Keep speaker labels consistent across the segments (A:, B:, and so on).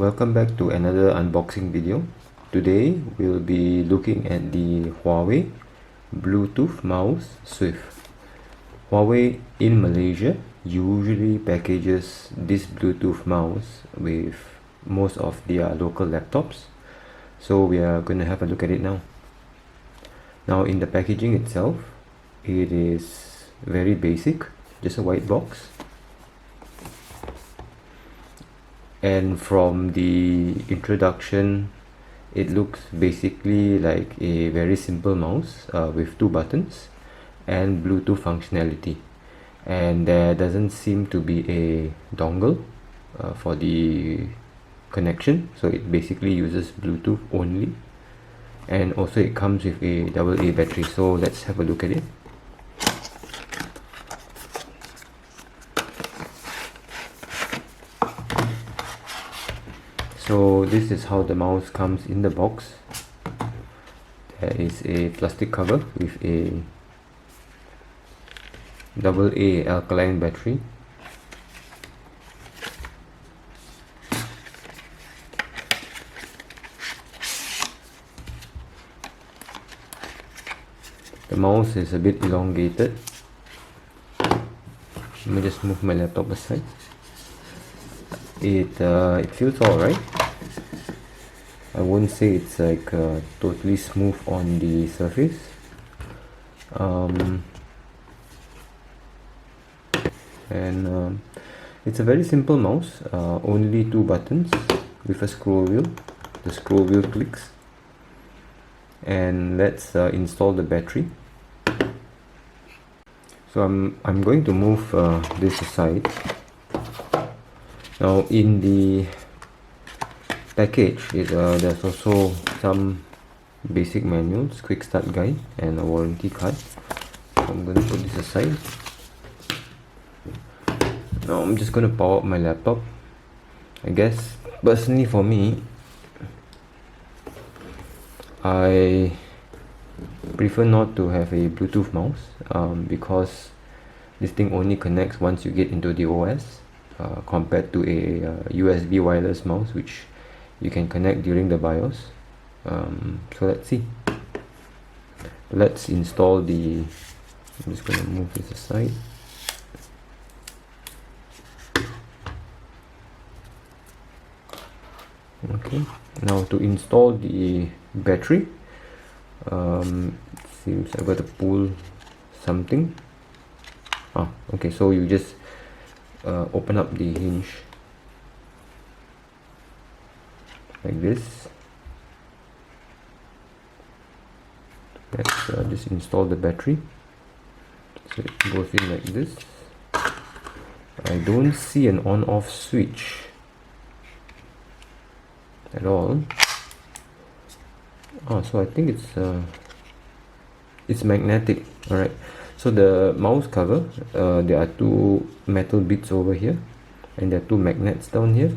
A: Welcome back to another unboxing video. Today we'll be looking at the Huawei Bluetooth mouse Swift. Huawei in Malaysia usually packages this Bluetooth mouse with most of their local laptops, so we are going to have a look at it now. Now in the packaging itself, it is very basic, just a white box. And from the introduction, it looks basically like a very simple mouse with two buttons and Bluetooth functionality, and there doesn't seem to be a dongle for the connection, so it basically uses Bluetooth only. And also it comes with a AA battery, so let's have a look at it. So this is how the mouse comes in the box. There is a plastic cover with a AA alkaline battery. The mouse is a bit elongated. Let me just move my laptop aside. It feels alright. I won't say it's like totally smooth on the surface. It's a very simple mouse, only two buttons with a scroll wheel. The scroll wheel clicks. And let's install the battery. So I'm going to move this aside. Now in the package, there's also some basic manuals, quick start guide, and a warranty card. So I'm going to put this aside. Now I'm just going to power up my laptop. I guess personally for me, I prefer not to have a Bluetooth mouse because this thing only connects once you get into the OS, compared to a USB wireless mouse which you can connect during the BIOS. So let's see. Let's install the... I'm just going to move this aside. Okay, now to install the battery, it seems I've got to pull something. Okay, so you just open up the hinge like this. Let's just install the battery. So it goes in like this. I don't see an on-off switch at all. So I think it's magnetic. Alright, so the mouse cover, there are two metal bits over here, and there are two magnets down here,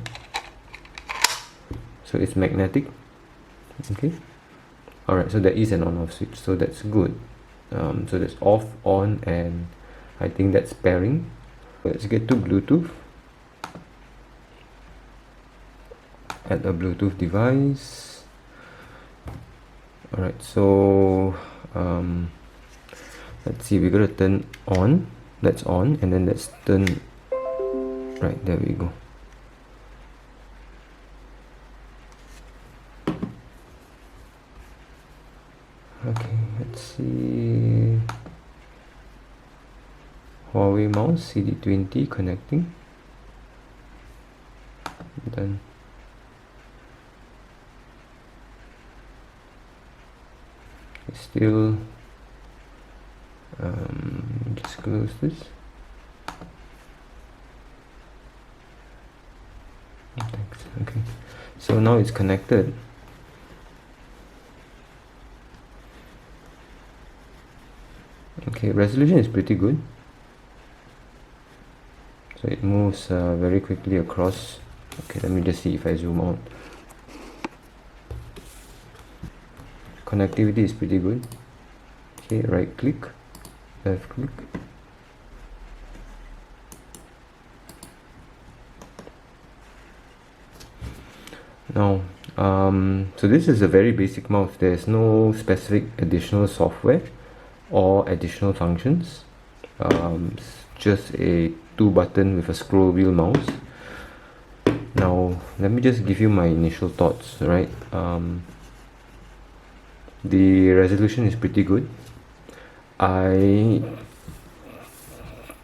A: so it's magnetic. Okay, alright, so there is an on-off switch, so that's good. So that's off, on, and I think that's pairing. Let's get to Bluetooth. Add a Bluetooth device. Alright, so let's see, we're gonna turn on. That's on, and then let's turn. Right, there we go. Okay, let's see. Huawei mouse CD20 connecting. Done. Still, just close this. Thanks. Okay, so now it's connected. Okay, resolution is pretty good, so it moves very quickly across. Okay, let me just see if I zoom out. Connectivity is pretty good. Okay, right click, left click. Now, so this is a very basic mouse. There's no specific additional software or additional functions. It's just a 2-button with a scroll wheel mouse. Now, let me just give you my initial thoughts, right? The resolution is pretty good. I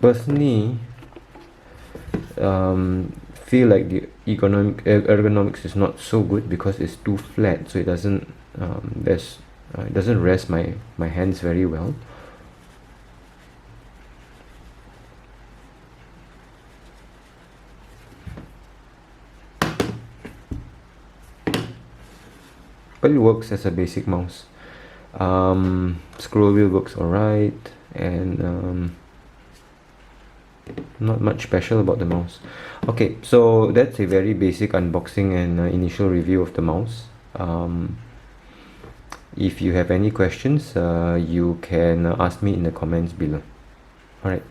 A: personally feel like the ergonomics is not so good because it's too flat, so it doesn't it doesn't rest my hands very well. But it works as a basic mouse. Scroll wheel works alright, and not much special about the mouse. Okay, so that's a very basic unboxing and initial review of the mouse. If you have any questions, you can ask me in the comments below. Alright.